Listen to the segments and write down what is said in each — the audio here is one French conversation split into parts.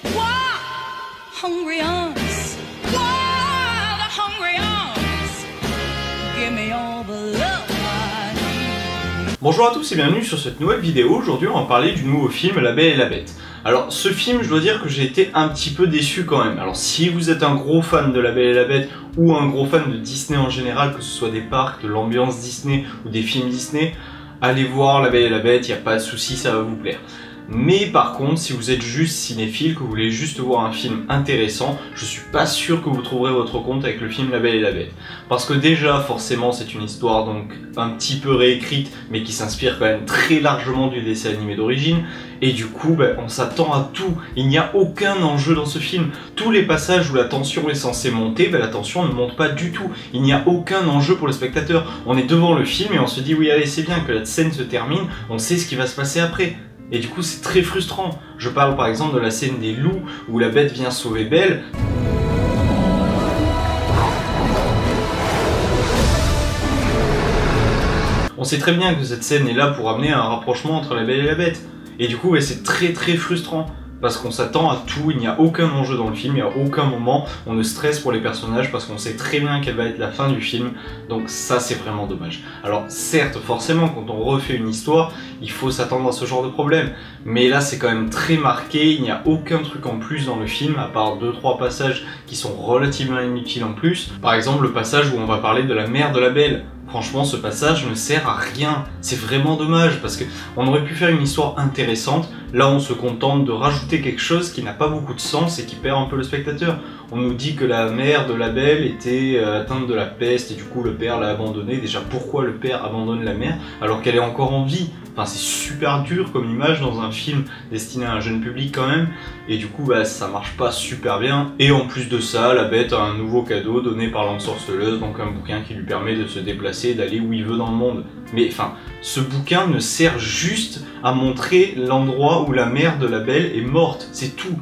Hungry arms, wild, hungry arms. Give me all the love I need. Bonjour à tous et bienvenue sur cette nouvelle vidéo. Aujourd'hui on va parler du nouveau film La Belle et la Bête. Alors ce film, je dois dire que j'ai été un petit peu déçu quand même. Alors si vous êtes un gros fan de La Belle et la Bête ou un gros fan de Disney en général, que ce soit des parcs, de l'ambiance Disney ou des films Disney, allez voir La Belle et la Bête, il n'y a pas de souci, ça va vous plaire. Mais par contre, si vous êtes juste cinéphile, que vous voulez juste voir un film intéressant, je suis pas sûr que vous trouverez votre compte avec le film La Belle et la Bête. Parce que déjà, forcément, c'est une histoire donc un petit peu réécrite, mais qui s'inspire quand même très largement du dessin animé d'origine. Et du coup, on s'attend à tout. Il n'y a aucun enjeu dans ce film. Tous les passages où la tension est censée monter, la tension ne monte pas du tout. Il n'y a aucun enjeu pour le spectateur. On est devant le film et on se dit oui, allez, c'est bien que la scène se termine, on sait ce qui va se passer après. Et du coup c'est très frustrant. Je parle par exemple de la scène des loups où la bête vient sauver Belle. On sait très bien que cette scène est là pour amener un rapprochement entre la Belle et la Bête. Et du coup c'est très frustrant. Parce qu'on s'attend à tout, il n'y a aucun enjeu dans le film, il n'y a aucun moment, on ne stresse pour les personnages parce qu'on sait très bien quelle va être la fin du film, donc ça c'est vraiment dommage. Alors certes, forcément quand on refait une histoire, il faut s'attendre à ce genre de problème, mais là c'est quand même très marqué, il n'y a aucun truc en plus dans le film, à part 2-3 passages qui sont relativement inutiles en plus. Par exemple le passage où on va parler de la mère de la Belle. Franchement, ce passage ne sert à rien. C'est vraiment dommage parce que on aurait pu faire une histoire intéressante. Là, on se contente de rajouter quelque chose qui n'a pas beaucoup de sens et qui perd un peu le spectateur. On nous dit que la mère de la Belle était atteinte de la peste et du coup le père l'a abandonnée. Déjà, pourquoi le père abandonne la mère alors qu'elle est encore en vie? Enfin, c'est super dur comme image dans un film destiné à un jeune public quand même. Et du coup, ça marche pas super bien. Et en plus de ça, la bête a un nouveau cadeau donné par l'ensorceleuse, donc un bouquin qui lui permet de se déplacer et d'aller où il veut dans le monde. Mais enfin, ce bouquin ne sert juste à montrer l'endroit où la mère de la Belle est morte. C'est tout.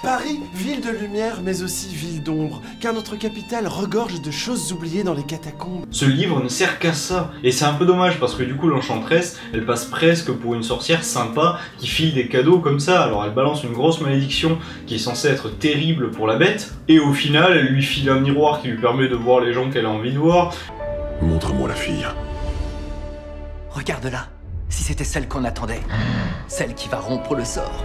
Paris, ville de lumière, mais aussi ville d'ombre, car notre capitale regorge de choses oubliées dans les catacombes. Ce livre ne sert qu'à ça, et c'est un peu dommage parce que du coup l'enchanteresse, elle passe presque pour une sorcière sympa qui file des cadeaux comme ça. Alors elle balance une grosse malédiction qui est censée être terrible pour la bête, et au final elle lui file un miroir qui lui permet de voir les gens qu'elle a envie de voir. Montre-moi la fille. Regarde-la, si c'était celle qu'on attendait, celle qui va rompre le sort.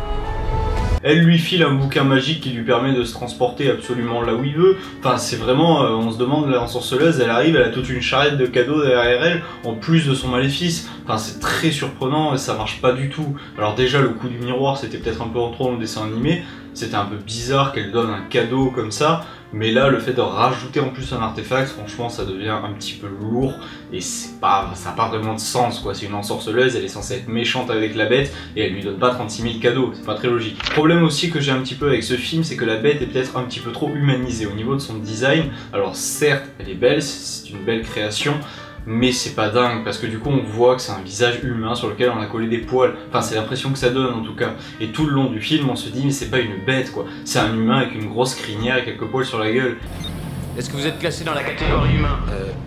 Elle lui file un bouquin magique qui lui permet de se transporter absolument là où il veut. Enfin, c'est vraiment, on se demande, l'ensorceleuse, elle arrive, elle a toute une charrette de cadeaux derrière elle, en plus de son maléfice. Enfin, c'est très surprenant et ça marche pas du tout. Alors déjà, le coup du miroir, c'était peut-être un peu en trop dans le dessin animé. C'était un peu bizarre qu'elle donne un cadeau comme ça. Mais là, le fait de rajouter en plus un artefact, franchement, ça devient un petit peu lourd. Et ça n'a pas vraiment de sens, quoi. C'est une ensorceleuse, elle est censée être méchante avec la bête, et elle lui donne pas 36 000 cadeaux. C'est pas très logique. Le problème aussi que j'ai un petit peu avec ce film, c'est que la bête est peut-être un petit peu trop humanisée au niveau de son design. Alors certes, elle est belle, c'est une belle création, mais c'est pas dingue parce que du coup on voit que c'est un visage humain sur lequel on a collé des poils. Enfin, c'est l'impression que ça donne en tout cas. Et tout le long du film on se dit mais c'est pas une bête quoi. C'est un humain avec une grosse crinière et quelques poils sur la gueule. Est-ce que vous êtes classé dans la catégorie humain?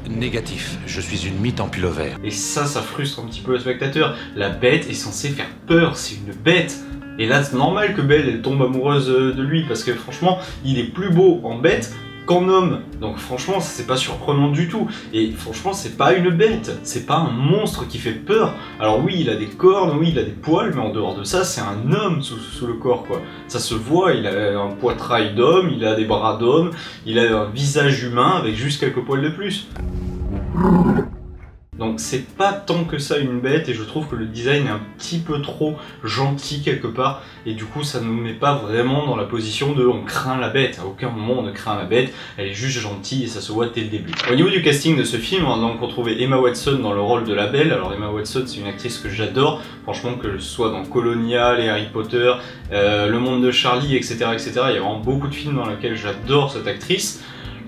Négatif. Je suis une mythe en pullover. Et ça frustre un petit peu le spectateur. La bête est censée faire peur, c'est une bête. Et là c'est normal que Belle elle tombe amoureuse de lui parce que franchement il est plus beau en bête qu'en homme. Donc franchement c'est pas surprenant du tout. Et franchement c'est pas une bête, c'est pas un monstre qui fait peur. Alors oui il a des cornes, oui il a des poils, mais en dehors de ça c'est un homme sous le corps quoi. Ça se voit, il a un poitrail d'homme, il a des bras d'homme, il a un visage humain avec juste quelques poils de plus. Donc c'est pas tant que ça une bête et je trouve que le design est un petit peu trop gentil quelque part et du coup ça nous met pas vraiment dans la position de on craint la bête. À aucun moment on ne craint la bête, elle est juste gentille et ça se voit dès le début. Au niveau du casting de ce film, on a donc retrouvé Emma Watson dans le rôle de la Belle. Alors Emma Watson c'est une actrice que j'adore, franchement que ce soit dans Colonial et Harry Potter, Le Monde de Charlie etc. il y a vraiment beaucoup de films dans lesquels j'adore cette actrice.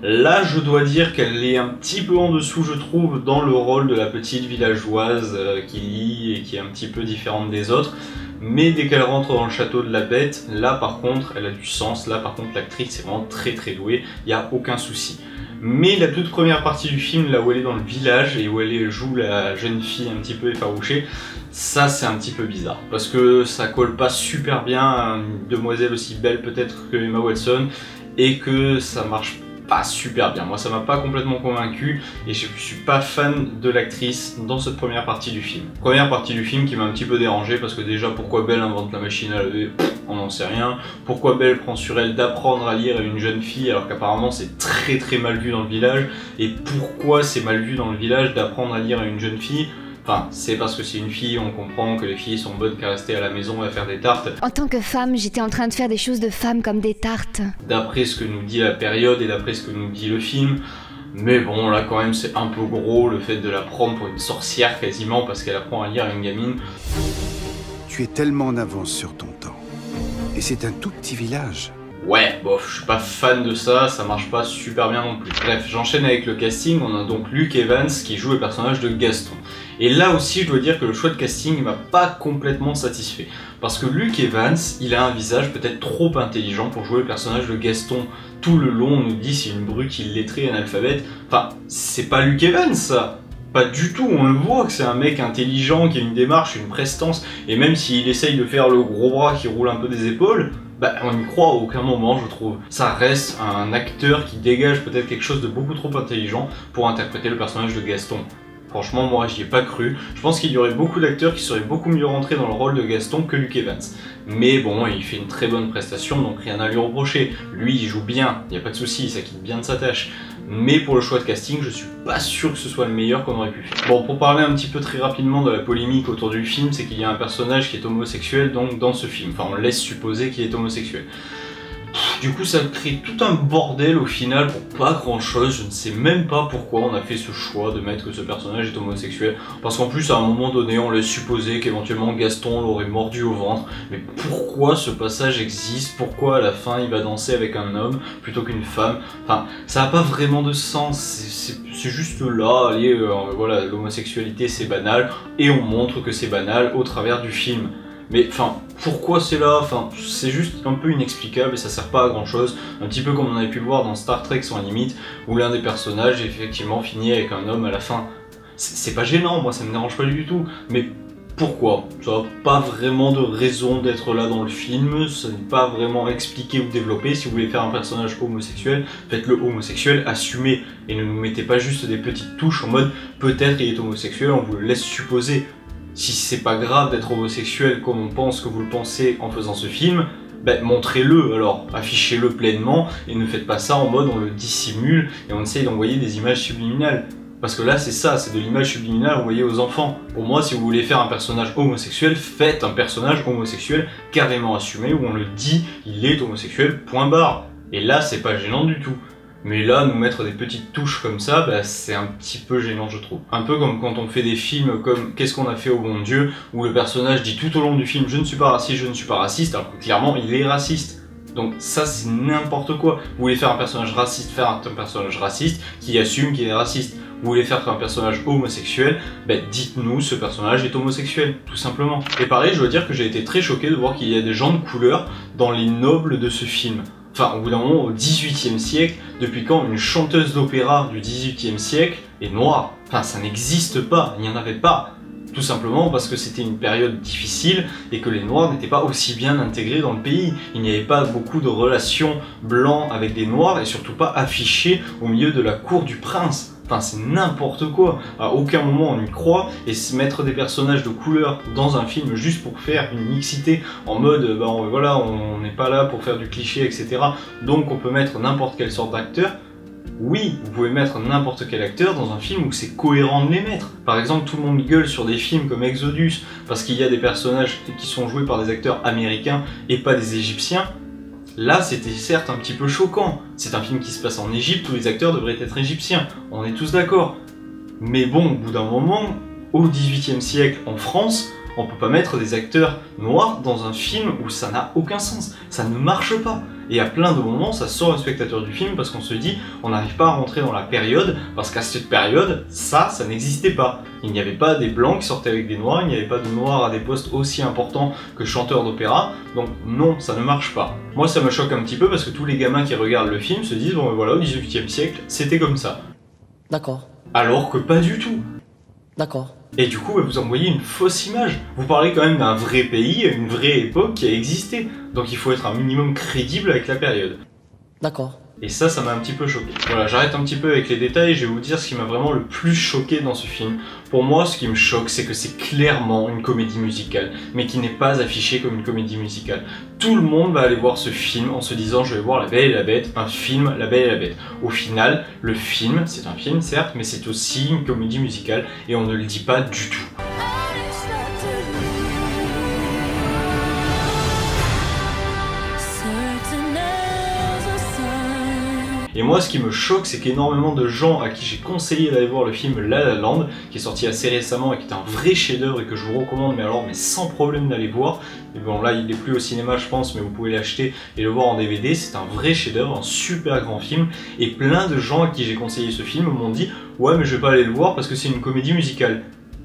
Là, je dois dire qu'elle est un petit peu en dessous, je trouve, dans le rôle de la petite villageoise qui lit et qui est un petit peu différente des autres. Mais dès qu'elle rentre dans le château de la bête, là par contre, elle a du sens. Là par contre, l'actrice est vraiment très douée, il n'y a aucun souci. Mais la toute première partie du film, là où elle est dans le village et où elle joue la jeune fille un petit peu effarouchée, ça c'est un petit peu bizarre. Parce que ça colle pas super bien à une demoiselle aussi belle peut-être que Emma Watson, et que ça marche pas super bien. Moi ça m'a pas complètement convaincu et je suis pas fan de l'actrice dans cette première partie du film. Première partie du film qui m'a un petit peu dérangé parce que déjà pourquoi Belle invente la machine à laver, on n'en sait rien. Pourquoi Belle prend sur elle d'apprendre à lire à une jeune fille alors qu'apparemment c'est très très mal vu dans le village, et pourquoi c'est mal vu dans le village d'apprendre à lire à une jeune fille. Enfin, c'est parce que c'est une fille, on comprend que les filles sont bonnes qu'à rester à la maison et à faire des tartes. En tant que femme, j'étais en train de faire des choses de femme comme des tartes. D'après ce que nous dit la période et d'après ce que nous dit le film. Mais bon, là quand même c'est un peu gros le fait de la prendre pour une sorcière quasiment parce qu'elle apprend à lire à une gamine. Tu es tellement en avance sur ton temps. Et c'est un tout petit village. Ouais, bof, je suis pas fan de ça, ça marche pas super bien non plus. Bref, j'enchaîne avec le casting, on a donc Luke Evans qui joue le personnage de Gaston. Et là aussi, je dois dire que le choix de casting m'a pas complètement satisfait. Parce que Luke Evans, il a un visage peut-être trop intelligent pour jouer le personnage de Gaston. Tout le long, on nous dit c'est une brute illettrée, analphabète. Enfin, c'est pas Luke Evans ça. Pas du tout, on le voit que c'est un mec intelligent, qui a une démarche, une prestance, et même s'il essaye de faire le gros bras qui roule un peu des épaules, bah on y croit à aucun moment je trouve. Ça reste un acteur qui dégage peut-être quelque chose de beaucoup trop intelligent pour interpréter le personnage de Gaston. Franchement, moi j'y ai pas cru. Je pense qu'il y aurait beaucoup d'acteurs qui seraient beaucoup mieux rentrés dans le rôle de Gaston que Luke Evans. Mais bon, il fait une très bonne prestation, donc rien à lui reprocher. Lui, il joue bien, il n'y a pas de souci, il s'acquitte bien de sa tâche. Mais pour le choix de casting, je suis pas sûr que ce soit le meilleur qu'on aurait pu faire. Bon, pour parler un petit peu très rapidement de la polémique autour du film, c'est qu'il y a un personnage qui est homosexuel donc dans ce film. Enfin, on laisse supposer qu'il est homosexuel. Du coup ça crée tout un bordel au final pour pas grand chose, je ne sais même pas pourquoi on a fait ce choix de mettre que ce personnage est homosexuel, parce qu'en plus à un moment donné on laisse supposer qu'éventuellement Gaston l'aurait mordu au ventre, mais pourquoi ce passage existe, pourquoi à la fin il va danser avec un homme plutôt qu'une femme, enfin ça n'a pas vraiment de sens, c'est juste là, allez voilà, l'homosexualité c'est banal, et on montre que c'est banal au travers du film. Mais enfin, pourquoi c'est là? Enfin, c'est juste un peu inexplicable et ça sert pas à grand chose. Un petit peu comme on avait pu le voir dans Star Trek sans limite, où l'un des personnages effectivement finit avec un homme à la fin. C'est pas gênant, moi ça me dérange pas du tout. Mais pourquoi? Ça n'a pas vraiment de raison d'être là dans le film, ça n'est pas vraiment expliqué ou développé. Si vous voulez faire un personnage homosexuel, faites-le homosexuel, assumez. Et ne nous mettez pas juste des petites touches en mode peut-être il est homosexuel, on vous le laisse supposer. Si c'est pas grave d'être homosexuel comme on pense que vous le pensez en faisant ce film, ben montrez-le alors, affichez-le pleinement et ne faites pas ça en mode on le dissimule et on essaye d'envoyer des images subliminales. Parce que là c'est ça, c'est de l'image subliminale envoyée aux enfants. Pour moi, si vous voulez faire un personnage homosexuel, faites un personnage homosexuel carrément assumé où on le dit, il est homosexuel, point barre. Et là c'est pas gênant du tout. Mais là, nous mettre des petites touches comme ça, bah, c'est un petit peu gênant je trouve. Un peu comme quand on fait des films comme Qu'est-ce qu'on a fait au bon Dieu, où le personnage dit tout au long du film je ne suis pas raciste, je ne suis pas raciste, alors que clairement il est raciste. Donc ça c'est n'importe quoi. Vous voulez faire un personnage raciste, faire un personnage raciste qui assume qu'il est raciste. Vous voulez faire un personnage homosexuel, bah, dites-nous ce personnage est homosexuel, tout simplement. Et pareil, je dois dire que j'ai été très choqué de voir qu'il y a des gens de couleur dans les nobles de ce film. Enfin, au bout d'un moment, au XVIIIe siècle, depuis quand une chanteuse d'opéra du XVIIIe siècle est noire? Enfin, ça n'existe pas, il n'y en avait pas. Tout simplement parce que c'était une période difficile et que les noirs n'étaient pas aussi bien intégrés dans le pays. Il n'y avait pas beaucoup de relations blancs avec des noirs et surtout pas affichées au milieu de la cour du prince. Enfin, c'est n'importe quoi. À aucun moment on y croit, et se mettre des personnages de couleur dans un film juste pour faire une mixité en mode, bah voilà, on n'est pas là pour faire du cliché, etc. Donc on peut mettre n'importe quelle sorte d'acteur. Oui, vous pouvez mettre n'importe quel acteur dans un film où c'est cohérent de les mettre. Par exemple, tout le monde gueule sur des films comme Exodus parce qu'il y a des personnages qui sont joués par des acteurs américains et pas des égyptiens. Là, c'était certes un petit peu choquant. C'est un film qui se passe en Égypte où les acteurs devraient être égyptiens. On est tous d'accord. Mais bon, au bout d'un moment, au XVIIIe siècle, en France, on peut pas mettre des acteurs noirs dans un film où ça n'a aucun sens. Ça ne marche pas. Et à plein de moments, ça sort le spectateur du film parce qu'on se dit, on n'arrive pas à rentrer dans la période, parce qu'à cette période, ça n'existait pas. Il n'y avait pas des blancs qui sortaient avec des noirs, il n'y avait pas de noirs à des postes aussi importants que chanteurs d'opéra, donc non, ça ne marche pas. Moi, ça me choque un petit peu parce que tous les gamins qui regardent le film se disent, bon, voilà, au 18e siècle, c'était comme ça. D'accord. Alors que pas du tout. D'accord. Et du coup, vous envoyez une fausse image. Vous parlez quand même d'un vrai pays, une vraie époque qui a existé. Donc il faut être un minimum crédible avec la période. D'accord. Et ça m'a un petit peu choqué. Voilà, j'arrête un petit peu avec les détails et je vais vous dire ce qui m'a vraiment le plus choqué dans ce film. Pour moi, ce qui me choque, c'est que c'est clairement une comédie musicale, mais qui n'est pas affichée comme une comédie musicale. Tout le monde va aller voir ce film en se disant « je vais voir La Belle et la Bête, un film La Belle et la Bête ». Au final, le film, c'est un film certes, mais c'est aussi une comédie musicale et on ne le dit pas du tout. Et moi, ce qui me choque, c'est qu'énormément de gens à qui j'ai conseillé d'aller voir le film La La Land, qui est sorti assez récemment et qui est un vrai chef-d'œuvre et que je vous recommande, mais sans problème d'aller voir. Et bon, là, il n'est plus au cinéma, je pense, mais vous pouvez l'acheter et le voir en DVD. C'est un vrai chef-d'œuvre, un super grand film. Et plein de gens à qui j'ai conseillé ce film m'ont dit « ouais, mais je vais pas aller le voir parce que c'est une comédie musicale ».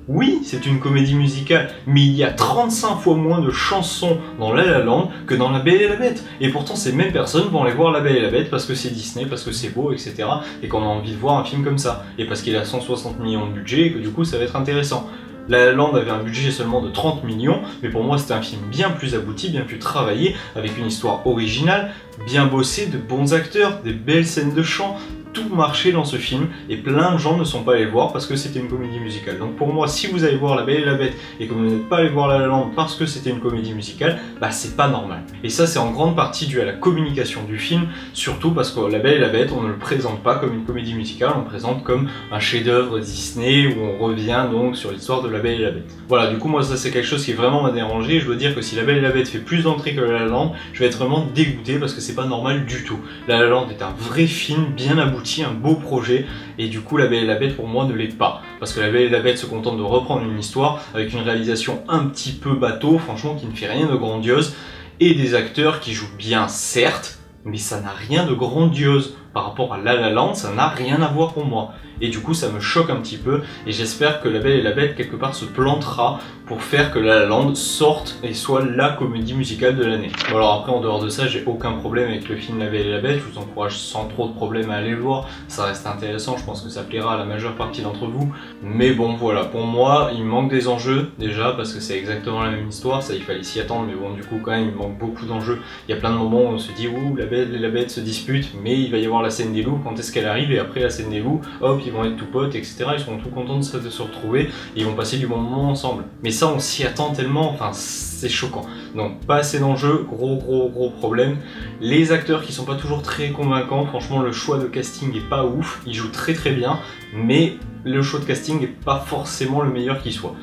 Oui, c'est une comédie musicale, mais il y a 35 fois moins de chansons dans La La Land que dans La Belle et la Bête. Et pourtant, ces mêmes personnes vont aller voir La Belle et la Bête parce que c'est Disney, parce que c'est beau, etc. Et qu'on a envie de voir un film comme ça. Et parce qu'il a 160 millions de budget et que du coup, ça va être intéressant. La La Land avait un budget seulement de 30 millions, mais pour moi, c'était un film bien plus abouti, bien plus travaillé, avec une histoire originale, bien bossée, de bons acteurs, des belles scènes de chant. Tout marchait dans ce film et plein de gens ne sont pas allés le voir parce que c'était une comédie musicale. Donc pour moi, si vous allez voir La Belle et la Bête et que vous n'êtes pas allé voir La La Land parce que c'était une comédie musicale, bah c'est pas normal. Et ça, c'est en grande partie dû à la communication du film, surtout parce que La Belle et la Bête, on ne le présente pas comme une comédie musicale, on le présente comme un chef-d'œuvre Disney où on revient donc sur l'histoire de La Belle et la Bête. Voilà, du coup moi ça c'est quelque chose qui vraiment m'a dérangé. Je dois dire que si La Belle et la Bête fait plus d'entrées que La La Land, je vais être vraiment dégoûté parce que c'est pas normal du tout. La La Land est un vrai film bien abouti, un beau projet, et du coup La Belle et la Bête pour moi ne l'est pas, parce que La Belle et la Bête se contente de reprendre une histoire avec une réalisation un petit peu bateau, franchement qui ne fait rien de grandiose, et des acteurs qui jouent bien certes, mais ça n'a rien de grandiose. Par rapport à La La Land, ça n'a rien à voir pour moi. Et du coup, ça me choque un petit peu, et j'espère que La Belle et la Bête, quelque part, se plantera pour faire que La La Land sorte et soit la comédie musicale de l'année. Bon, alors après, en dehors de ça, j'ai aucun problème avec le film La Belle et la Bête, je vous encourage sans trop de problème à aller le voir, ça reste intéressant, je pense que ça plaira à la majeure partie d'entre vous. Mais bon, voilà, pour moi, il manque des enjeux, déjà, parce que c'est exactement la même histoire, ça il fallait s'y attendre, mais bon, du coup, quand même, il manque beaucoup d'enjeux. Il y a plein de moments où on se dit, ouh, La Belle et la Bête se disputent, mais il va y avoir la scène des loups, quand est-ce qu'elle arrive, et après la scène des loups, hop, ils vont être tout potes, etc. Ils seront tout contents de se retrouver, et ils vont passer du bon moment ensemble. Mais ça, on s'y attend tellement, enfin, c'est choquant. Donc, pas assez d'enjeux, gros problème. Les acteurs qui sont pas toujours très convaincants, franchement, le choix de casting est pas ouf, ils jouent très bien, mais le choix de casting est pas forcément le meilleur qui soit.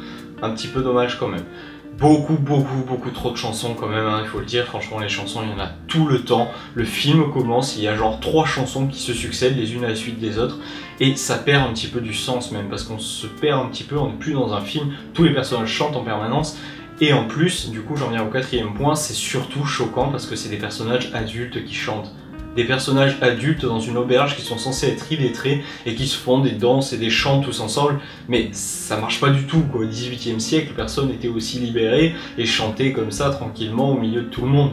Un petit peu dommage quand même. Beaucoup trop de chansons quand même, hein, il faut le dire, franchement les chansons il y en a tout le temps. Le film commence, il y a genre 3 chansons qui se succèdent les unes à la suite des autres, et ça perd un petit peu du sens même, parce qu'on se perd un petit peu, on n'est plus dans un film, tous les personnages chantent en permanence, et en plus, du coup j'en viens au 4e point, c'est surtout choquant parce que c'est des personnages adultes qui chantent. Des personnages adultes dans une auberge qui sont censés être illettrés et qui se font des danses et des chants tous ensemble, mais ça marche pas du tout quoi. Au 18e siècle, personne n'était aussi libéré et chantait comme ça tranquillement au milieu de tout le monde.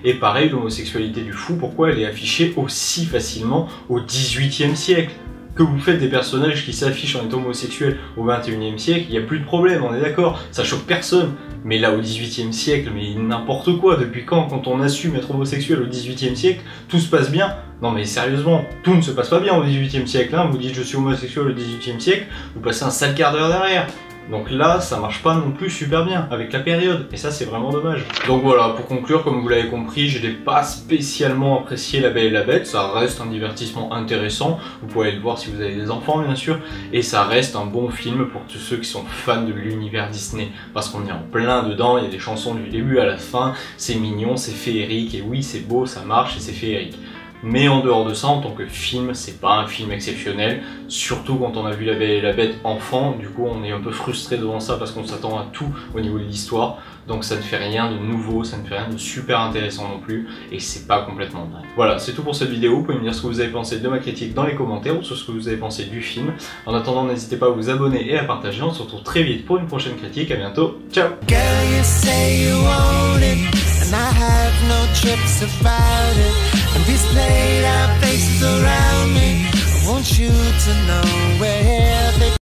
Et pareil, l'homosexualité du fou, pourquoi elle est affichée aussi facilement au 18e siècle? Que vous faites des personnages qui s'affichent en étant homosexuels au 21e siècle, il n'y a plus de problème, on est d'accord, ça choque personne. Mais là au 18e siècle, mais n'importe quoi, depuis quand on assume être homosexuel au 18e siècle, tout se passe bien? Non mais sérieusement, tout ne se passe pas bien au 18e siècle, hein. Vous dites je suis homosexuel au 18e siècle, vous passez un sale quart d'heure derrière. Donc là, ça marche pas non plus super bien avec la période, et ça c'est vraiment dommage. Donc voilà, pour conclure, comme vous l'avez compris, je n'ai pas spécialement apprécié La Belle et la Bête, ça reste un divertissement intéressant, vous pouvez aller le voir si vous avez des enfants bien sûr, et ça reste un bon film pour tous ceux qui sont fans de l'univers Disney, parce qu'on est en plein dedans, il y a des chansons du début à la fin, c'est mignon, c'est féerique, et oui c'est beau, ça marche et c'est féerique. Mais en dehors de ça, en tant que film, c'est pas un film exceptionnel, surtout quand on a vu La Belle et la Bête enfant. Du coup on est un peu frustré devant ça parce qu'on s'attend à tout au niveau de l'histoire, donc ça ne fait rien de nouveau, ça ne fait rien de super intéressant non plus, et c'est pas complètement dingue. Voilà, c'est tout pour cette vidéo. Vous pouvez me dire ce que vous avez pensé de ma critique dans les commentaires ou sur ce que vous avez pensé du film. En attendant, n'hésitez pas à vous abonner et à partager. On se retrouve très vite pour une prochaine critique. À bientôt, ciao. And I have no trips about it. And these laid out faces around me, I want you to know where